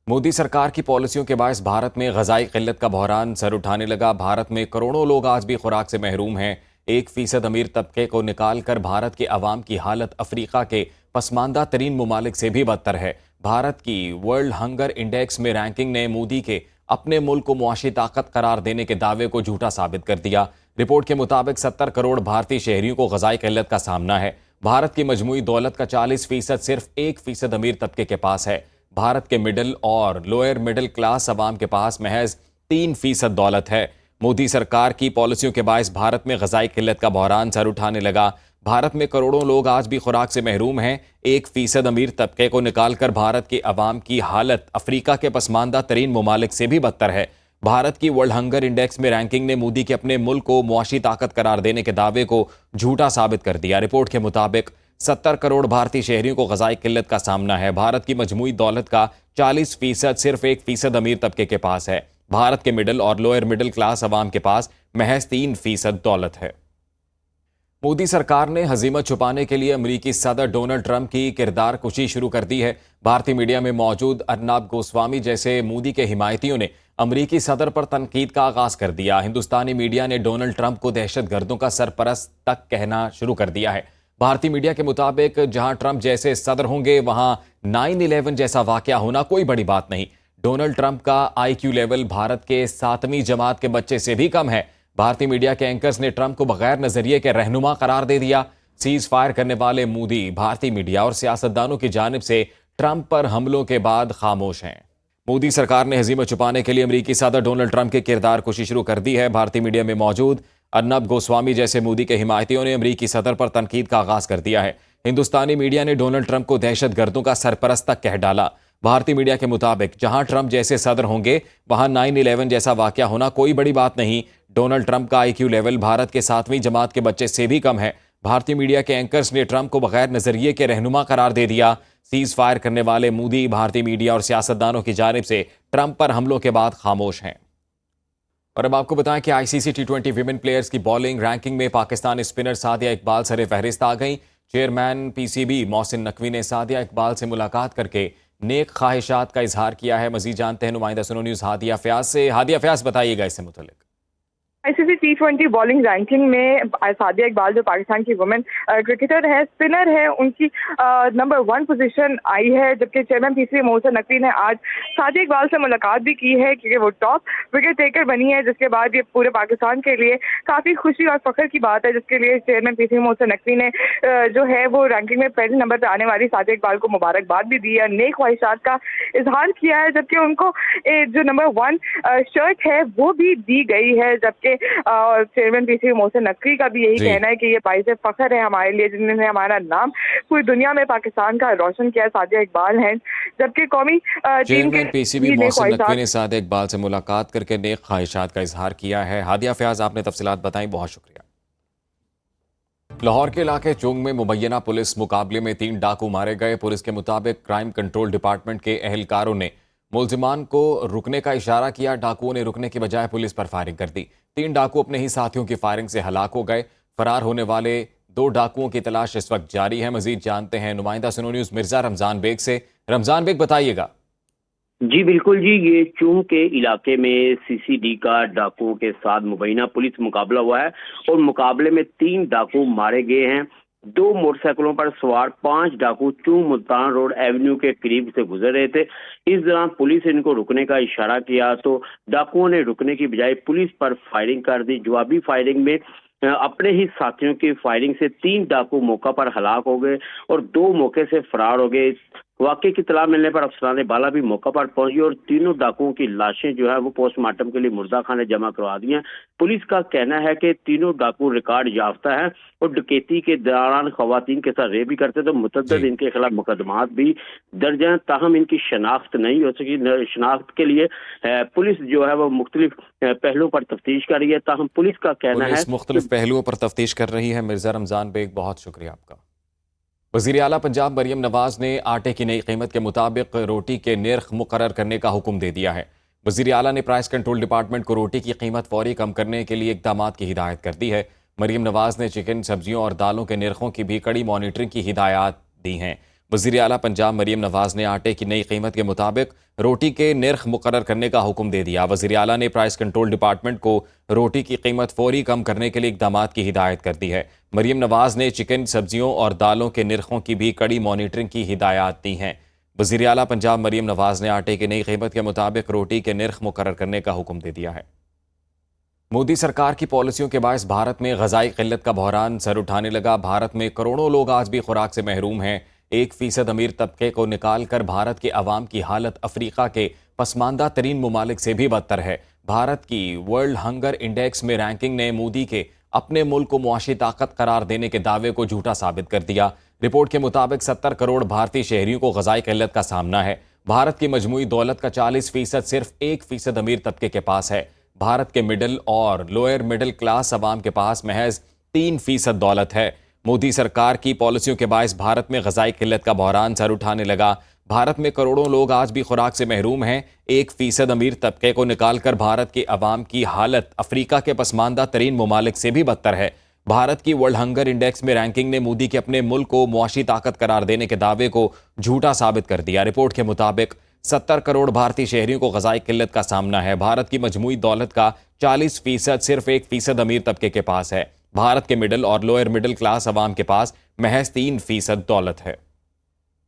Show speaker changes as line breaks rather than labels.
मोदी सरकार की पॉलिसियों के बायस भारत में ग़ज़ाई क़िल्लत का बहरान सर उठाने लगा। भारत में करोड़ों लोग आज भी खुराक से महरूम हैं। 1% अमीर तबके को निकाल कर भारत के अवाम की हालत अफ्रीका के पसमानदा तरीन ममालिक से भी बदतर है। भारत की वर्ल्ड हंगर इंडेक्स में रैंकिंग ने मोदी के अपने मुल्क को मुआशी ताकत करार देने के दावे को झूठा साबित कर दिया। रिपोर्ट के मुताबिक 70 करोड़ भारतीय शहरियों को ग़ज़ाई क़िल्लत का सामना है। भारत की मजमूई दौलत का 40% सिर्फ 1% अमीर तबके के पास है। भारत के मिडिल और लोअर मिडिल क्लास अवाम के पास महज 3% दौलत है। मोदी सरकार की पॉलिसियों के बायस भारत में ग़ज़ाई क़िल्लत का बहरान सर उठाने लगा। भारत में करोड़ों लोग आज भी खुराक से महरूम हैं। 1% अमीर तबके को निकालकर भारत के अवाम की हालत अफ्रीका के पसमानदा तरीन ममालिक से भी बदतर है। भारत की वर्ल्ड हंगर इंडेक्स में रैंकिंग ने मोदी के अपने मुल्क को मुआशी ताकत करार देने के दावे को झूठा साबित कर दिया। रिपोर्ट के मुताबिक 70 करोड़ भारतीय शहरियों को ग़ज़ाई क़िल्लत का सामना है। भारत की मजमूई दौलत का 40% सिर्फ 1% अमीर तबके के पास है। भारत के मिडिल और लोअर मिडिल क्लास अवाम के पास महज 3% दौलत है। मोदी सरकार ने हजीमत छुपाने के लिए अमरीकी सदर डोनाल्ड ट्रंप की किरदार कुशी शुरू कर दी है। भारतीय मीडिया में मौजूद अर्नब गोस्वामी जैसे मोदी के हिमायतियों ने अमरीकी सदर पर तनकीद का आगाज कर दिया। हिंदुस्तानी मीडिया ने डोनाल्ड ट्रंप को दहशतगर्दों का सरपरस्त तक कहना शुरू कर दिया है। भारतीय मीडिया के मुताबिक जहां ट्रंप जैसे सदर होंगे वहां 9/11 जैसा वाकया होना कोई बड़ी बात नहीं। डोनाल्ड ट्रंप का IQ लेवल भारत के 7वीं जमात के बच्चे से भी कम है। भारतीय मीडिया के एंकर्स ने ट्रंप को बगैर नजरिए के रहनुमा करार दे दिया। सीज फायर करने वाले मोदी भारतीय मीडिया और सियासतदानों की जानिब से ट्रंप पर हमलों के बाद खामोश हैं। मोदी सरकार ने हजीमत छुपाने के लिए अमरीकी सदर डोनाल्ड ट्रंप की किरदार कुशी शुरू कर दी है। भारतीय मीडिया में मौजूद अर्नब गोस्वामी जैसे मोदी के हिमायतियों ने अमरीकी सदर पर तनकीद का आगाज कर दिया है। हिंदुस्तानी मीडिया ने डोनाल्ड ट्रंप को दहशतगर्दों का सरपरस्त तक कह डाला। भारतीय मीडिया के मुताबिक जहां ट्रंप जैसे सदर होंगे वहां 9/11 जैसा वाकया होना कोई बड़ी बात नहीं। डोनाल्ड ट्रंप का IQ लेवल भारत के 7वीं जमात के बच्चे से भी कम है। भारतीय मीडिया के एंकर्स ने ट्रंप को बगैर नजरिए के रहनुमा करार दे दिया। सीज फायर करने वाले मोदी भारतीय मीडिया और सियासतदानों की जानिब से ट्रंप पर हमलों के बाद खामोश हैं। और अब आपको बताएं कि ICC T20 विमेन प्लेयर्स की बॉलिंग रैंकिंग में पाकिस्तानी स्पिनर सादिया इकबाल सरे फहरिस्त आ गई। चेयरमैन PCB मोहसिन नकवी ने सादिया इकबाल से मुलाकात करके नेक ख्वाहिशात का इजहार किया है। मजीद जानते हैं नुमाइंदा सुनो न्यूज़ हादिया फयाज से। हादिया फयाज, बताइएगा इससे मुतल्लिक।
ICC T20 बॉलिंग रैंकिंग में सादिया इकबाल जो पाकिस्तान की वुमेन क्रिकेटर है, स्पिनर है, उनकी नंबर 1 पोजीशन आई है। जबकि चेयरमैन PCB मोहसिन नकवी ने आज सादिया इकबाल से मुलाकात भी की है क्योंकि वो टॉप विकेट टेकर बनी है, जिसके बाद ये पूरे पाकिस्तान के लिए काफ़ी खुशी और फख्र की बात है, जिसके लिए चेयरमैन PCB मोहसिन नकवी ने जो है वो रैंकिंग में पहले नंबर पर आने वाली सादिया इकबाल को मुबारकबाद भी दी है, नेक ख्वाहिशात का इजहार किया है। जबकि उनको जो नंबर 1 शर्ट है वो भी दी गई है। जबकि चेयरमैन PCB मोहसिन नकवी का भी यही कहना है कि ये बाइस फख्र है हमारे लिए, जिन्होंने हमारा नाम पूरी दुनिया में पाकिस्तान का रोशन किया। सादिया इकबाल हैं। जबकि कौमी
चेयरमैन PCB मोहसिन नकवी ने सादिया इकबाल से मुलाकात करके नेक ख्वाहिशात का इजहार किया है। हादिया फयाज, आपने तफसीलात बताई, बहुत शुक्रिया। लाहौर के इलाके चुंग में मुबैना पुलिस मुकाबले में 3 डाकू मारे गए। पुलिस के मुताबिक क्राइम कंट्रोल डिपार्टमेंट के एहलकारों ने मुलजिमान को रुकने का इशारा किया। डाकुओं ने रुकने की बजाय पुलिस पर फायरिंग कर दी। 3 डाकू अपने ही साथियों की फायरिंग से हलाक हो गए। फरार होने वाले 2 डाकुओं की तलाश इस वक्त जारी है। मजीद जानते हैं नुमाइंदा सुनो न्यूज़ मिर्जा रमजान बेग से। रमजान बेग, बताइएगा।
जी बिल्कुल जी, ये चूंग के इलाके में CCD का डाकुओं के साथ मुबैना पुलिस मुकाबला हुआ है और मुकाबले में 3 डाकू मारे गए हैं। 2 मोटरसाइकिलों पर सवार 5 डाकू चूंग मुल्तान रोड एवेन्यू के करीब से गुजर रहे थे। इस दौरान पुलिस ने इनको रुकने का इशारा किया तो डाकुओं ने रुकने की बजाय पुलिस पर फायरिंग कर दी। जवाबी फायरिंग में अपने ही साथियों की फायरिंग से 3 डाकू मौका पर हलाक हो गए और 2 मौके से फरार हो गए। वाकई की इत्तला मिलने पर अफसरान बाला भी मौका पर पहुंची और तीनों डाकुओं की लाशें जो है वो पोस्टमार्टम के लिए मुर्दा खाने जमा करवा दी हैं। पुलिस का कहना है कि तीनों डाकू रिकॉर्ड याफ्ता है और डकैती के दौरान खवातीन के साथ रेप भी करते तो मुतअद्दिद इनके खिलाफ मुकदमात भी दर्ज हैं। ताहम इनकी शनाख्त नहीं हो सकी। शनाख्त के लिए पुलिस जो है वो मुख्तलिफ पहलुओं पर तफ्तीश कर रही है। ताहम पुलिस का कहना है
मुख्तलिफ पहलुओं पर तफ्तीश कर रही है। मिर्जा रमजान बेग, बहुत शुक्रिया आपका। वज़ीर आला पंजाब मरियम नवाज ने आटे की नई कीमत के मुताबिक रोटी के निर्ख मुकर्रर करने का हुक्म दे दिया है। वज़ीर आला ने प्राइस कंट्रोल डिपार्टमेंट को रोटी की कीमत फौरी कम करने के लिए इक़दामात की हिदायत कर दी है। मरियम नवाज ने चिकन, सब्जियों और दालों के निर्खों की भी कड़ी मॉनिटरिंग की हिदायत दी हैं। वज़ीर आला पंजाब मरीम नवाज ने आटे की नई कीमत के मुताबिक रोटी के निर्ख मुकर्रर करने का हुक्म दे दिया। वज़ीर आला ने प्राइस कंट्रोल डिपार्टमेंट को रोटी की कीमत फौरी कम करने के लिए इक़दामात की हिदायत कर दी है। मरीम नवाज ने चिकन, सब्जियों और दालों के निर्खों की भी कड़ी मॉनिटरिंग की हिदायत दी हैं। वज़ीर आला पंजाब मरीम नवाज ने आटे की नई कीमत के मुताबिक रोटी के निर्ख मुकर्रर करने का हुक्म दे दिया है। मोदी सरकार की पॉलिसियों के बायस भारत में ग़ज़ाई क़िल्लत का बहरान सर उठाने लगा। भारत में करोड़ों लोग आज भी खुराक से महरूम हैं। 1% अमीर तबके को निकाल कर भारत के अवाम की हालत अफ्रीका के पसमानदा तरीन ममालिक से भी बदतर है। भारत की वर्ल्ड हंगर इंडेक्स में रैंकिंग ने मोदी के अपने मुल्क को मुआशी ताकत करार देने के दावे को झूठा साबित कर दिया। रिपोर्ट के मुताबिक 70 करोड़ भारतीय शहरियों को ग़ज़ाई क़िल्लत का सामना है। भारत की मजमूई दौलत का 40% सिर्फ 1% अमीर तबके के पास है। भारत के मिडिल और लोअर मिडिल क्लास अवाम के पास महज 3% दौलत है। मोदी सरकार की पॉलिसियों के बायस भारत में ग़ज़ाई क़िल्लत का बहरान सर उठाने लगा। भारत में करोड़ों लोग आज भी खुराक से महरूम हैं। 1% अमीर तबके को निकालकर भारत की अवाम की हालत अफ्रीका के पसमानदा तरीन ममालिक से भी बदतर है। भारत की वर्ल्ड हंगर इंडेक्स में रैंकिंग ने मोदी के अपने मुल्क को मुआशी ताकत करार देने के दावे को झूठा साबित कर दिया। रिपोर्ट के मुताबिक 70 करोड़ भारतीय शहरियों को ग़ज़ाई क़िल्लत का सामना है। भारत की मजमूई दौलत का 40% सिर्फ 1% अमीर तबके के पास है। भारत के मिडिल और लोअर मिडिल क्लास अवाम के पास महज 3% दौलत है।